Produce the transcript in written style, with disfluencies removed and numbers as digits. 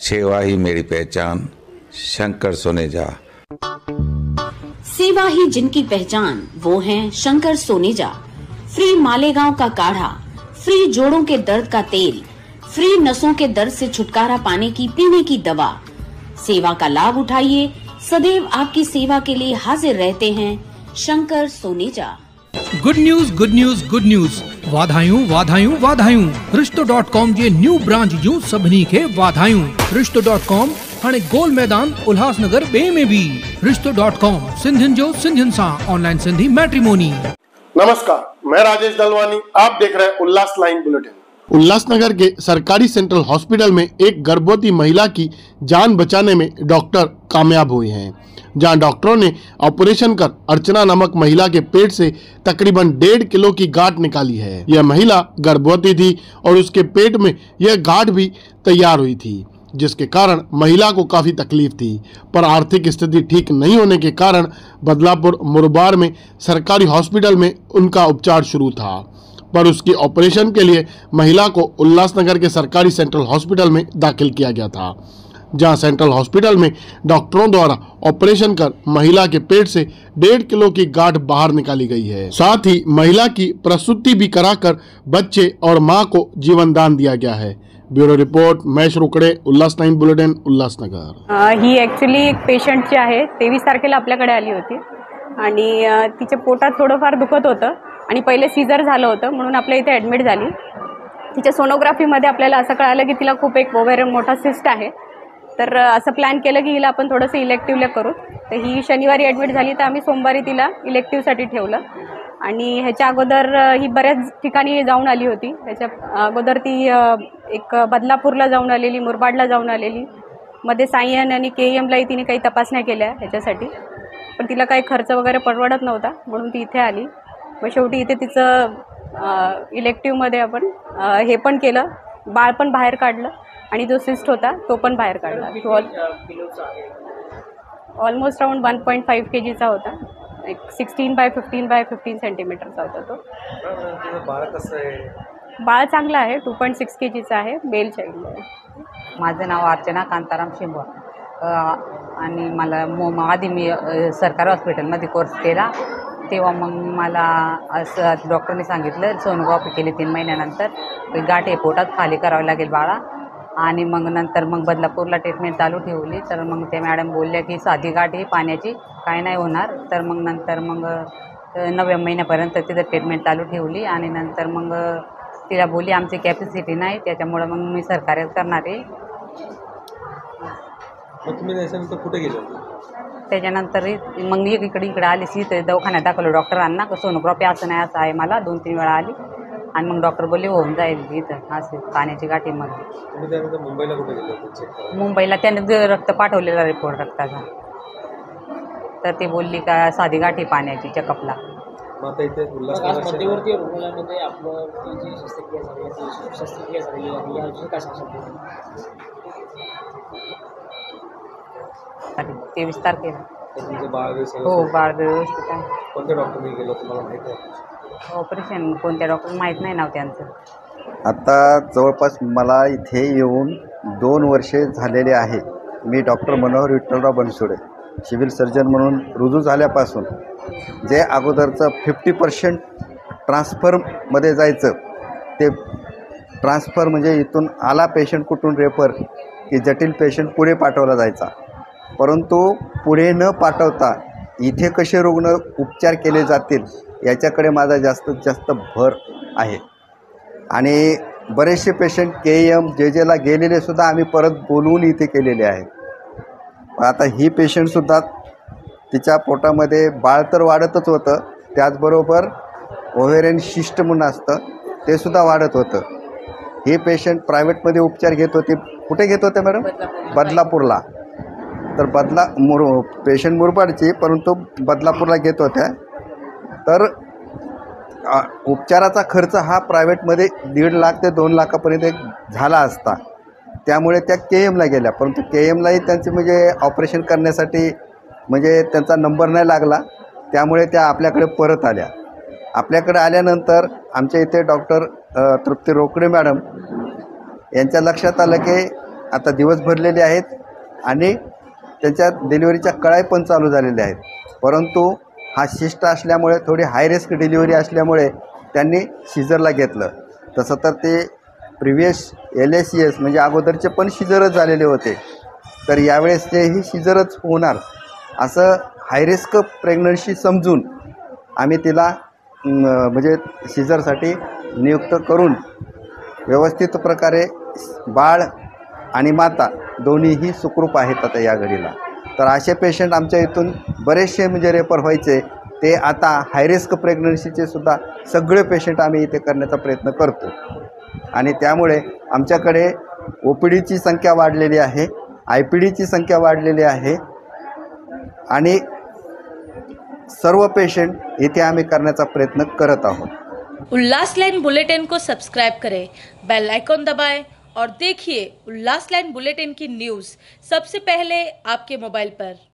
सेवा ही मेरी पहचान, शंकर सोनेजा। सेवा ही जिनकी पहचान, वो हैं शंकर सोनेजा। फ्री मालेगांव का काढ़ा, फ्री जोड़ों के दर्द का तेल, फ्री नसों के दर्द से छुटकारा पाने की पीने की दवा। सेवा का लाभ उठाइए, सदैव आपकी सेवा के लिए हाजिर रहते हैं Shankar Soneja. Good news good news good news, वाधायूं वाधायूं वाधायूं। रिश्तो.com जे न्यू ब्रांच जूं सभिनी खे वाधायूं। रिश्तो.com हाणे गोल मैदान उल्हासनगर बे में भी। रिश्तो.com सिंधियुनि जो सिंधियुनि सां ऑनलाइन सिंधी मैट्रिमोनी। नमस्कार, मैं राजेश दलवानी, आप देख रहे हैं उल्लास लाइन बुलेटिन। उल्लासनगर के सरकारी सेंट्रल हॉस्पिटल में एक गर्भवती महिला की जान बचाने में डॉक्टर कामयाब हुए हैं, जहां डॉक्टरों ने ऑपरेशन कर अर्चना नामक महिला के पेट से तकरीबन 1.5 किलो की गांठ निकाली है। यह महिला गर्भवती थी और उसके पेट में यह गांठ भी तैयार हुई थी, जिसके कारण महिला को काफी तकलीफ थी। पर आर्थिक स्थिति ठीक नहीं होने के कारण बदलापुर मुरबार में सरकारी हॉस्पिटल में उनका उपचार शुरू था, पर उसकी ऑपरेशन के लिए महिला को उल्लासनगर के सरकारी सेंट्रल हॉस्पिटल में दाखिल किया गया था, जहां सेंट्रल हॉस्पिटल में डॉक्टरों द्वारा ऑपरेशन कर महिला के पेट से 1.5 किलो की गांठ बाहर निकाली गई है। साथ ही महिला की प्रसूति भी कराकर बच्चे और मां को जीवन दान दिया गया है। Bureau report Mahesh Rokade, Ulhas line bulletin, Ulhasnagar. ही ॲक्च्युली एक पेशंट जी आहे 23 तारखेला आपल्याकडे आली होती आणि तिच्या पोटात थोडंफार दुखत होतं आणि पहिले सीझर झालं होतं, म्हणून आपल्या इथे ॲडमिट झाली। तिच्या सोनोग्राफीमध्ये आपल्याला असं कळालं की तिला खूप एक ओव्हॅरियन मोठा सिस्ट आहे, तर असं प्लॅन केलं की हिला आपण थोडंसं इलेक्टिव्हला करू। तर ही शनिवारी ॲडमिट झाली, तर आम्ही सोमवारी तिला इलेक्टिव्हसाठी ठेवलं आणि ह्याच्या अगोदर ही बऱ्याच ठिकाणी जाऊन आली होती। ह्याच्या अगोदर ती एक बदलापूरला जाऊन आलेली, मुरबाडला जाऊन आलेली, मध्ये सायन आणि KEMलाही तिने काही तपासण्या केल्या ह्याच्यासाठी, पण तिला काही खर्च वगैरे परवडत नव्हता, म्हणून ती इथे आली। मग शेवटी इथे तिचं इलेक्टिव्हमध्ये आपण हे पण केलं, बाळ पण बाहेर काढलं आणि जो सिस्ट होता तो पण बाहेर काढला। तो ऑलमोस्ट अराउंड 1.5 kgचा होता, एक 16 by 15 by 15 सेंटीमीटरचा होता तो। बाळ कसं आहे? बाळ चांगला आहे, 2.6 kgचा आहे, मेल चाइल्ड आहे। माझं नाव अर्चना कांताराम शिंबा आणि मला आधी मी सरकारी हॉस्पिटलमध्ये कोर्स केला, तेव्हा मग मला असं डॉक्टरने सांगितलं सोनोग्राफी केली 3 महिन्यानंतर, गाठ आहे पोटात खाली करावी लागेल बाळा, आणि मग नंतर मग बदलापूरला ट्रीटमेंट चालू ठेवली। तर मग ते मॅडम बोलल्या की साधी गाठ आहे पाण्याची, काय नाही होणार। तर मग नंतर मग 9व्या महिन्यापर्यंत तिथं ट्रीटमेंट चालू ठेवली आणि नंतर मग तिला बोलली आमची कॅपॅसिटी नाही, त्याच्यामुळे मग मी सरकारी करणार आहे। मग तुम्ही त्याच्यानंतर कुठे गेले होते? त्याच्यानंतर मग इकडे आली, तर दवाखान्यात दाखवलं डॉक्टरांना, सोनोग्राफी असं नाही असं आहे मला, 2-3 वेळा आली आणि मग डॉक्टर बोलले होऊन जाईल इथं असे पाण्याची गाठीमध्ये। तुम्ही त्यानंतर मुंबईला कुठे गेले होते चेक करायला? मुंबईला त्याने रक्त पाठवलेला रिपोर्ट रक्ताचा, तर ती बोलली का साधी गाठी पाण्याची चेकअपला। मग आता इथे उल्हासनगर मध्यवर्ती रुग्णालयामध्ये आपलं जी शस्त्रक्रिया झाली आहे याविषयी काय सांगतो? 23 तारखेला। तुमचं बाळ हो, बाळ व्यवस्थित आहे। कोणत्या डॉक्टरने गेलं तुम्हाला माहिती आहे? ऑपरेशन कोणत्या डॉक्टर माहीत नाही नाव त्यांचं। आता जवळपास मला इथे येऊन 2 वर्षे झालेले आहे। मी doctor Manohar Vitthalrao Bansode, civil surgeon म्हणून रुजू झाल्यापासून जे अगोदरचं 50% ट्रान्सफरमध्ये जायचं, ते ट्रान्सफर म्हणजे इथून आला पेशंट कुठून रेफर की जटिल पेशंट पुढे पाठवला जायचा, परंतु पुढे न पाठवता इथे कसे रुग्ण उपचार केले जातील याच्याकडे माझा जास्तीत जास्त भर आहे। आणि बरेचसे पेशंट KEM JJला गेलेले सुद्धा आम्ही परत बोलवून इथे केलेले आहेत। आता ही पेशंटसुद्धा तिच्या पोटामध्ये बाळ तर वाढतच होतं, त्याचबरोबर ओव्हेरियन सिस्ट म्हणून असतं ते सुद्धा वाढत होतं। हे पेशंट प्रायव्हेटमध्ये उपचार घेत होते। कुठे घेत होते मॅडम? बदलापूरला। तर पेशंट मुरबाडची, परंतु बदलापूरला घेत होत्या। तर उपचाराचा खर्च हा प्रायव्हेटमध्ये 1.5 लाख ते 2 लाखापर्यंत झाला असता, त्यामुळे त्या KEMला गेल्या, परंतु KEMलाही त्यांचे म्हणजे ऑपरेशन करण्यासाठी म्हणजे त्यांचा नंबर नाही लागला, त्यामुळे त्या आपल्याकडे परत आल्या। आपल्याकडे आल्यानंतर आमच्या इथे डॉक्टर तृप्ती रोकडे मॅडम यांच्या लक्षात आलं की आता दिवस भरलेले आहेत आणि त्यांच्या डिलिव्हरीच्या कळाई पण चालू झालेल्या आहेत. परंतु हा शिस्ट असल्यामुळे थोडी हाय रिस्क डिलिव्हरी असल्यामुळे त्यांनी शिजरला घेतलं. तसं तर ते प्रिव्हियस LACS म्हणजे अगोदरचे पण शिजरच झालेले होते, तर यावेळेस तेही शिजरच होणार असं हाय रिस्क प्रेग्नन्सी समजून आम्ही तिला म्हणजे शिजरसाठी नियुक्त करून व्यवस्थित प्रकारे बाळ आणि माता दोन्हीही सुखरूप आहेत आता या घडीला. तर असे पेशंट आमच्या इथून बरेचसे म्हणजे रेफर व्हायचे, ते आता हाय रिस्क प्रेग्नन्सीचे सुद्धा सगळे पेशंट आम्ही इथे करण्याचा प्रयत्न करतो. आणि त्यामुळे आमच्याकडे OPDची संख्या वाढलेली आहे, IPDची संख्या वाढलेली आहे आणि सर्व पेशंट इथे आम्ही करण्याचा प्रयत्न करत आहोत. उल्लास लाइन बुलेटिन को सब्सक्राइब करें, बेल आइकॉन दबाएं और देखिए उल्लास लाइन बुलेटिन की न्यूज़ सबसे पहले आपके मोबाइल पर।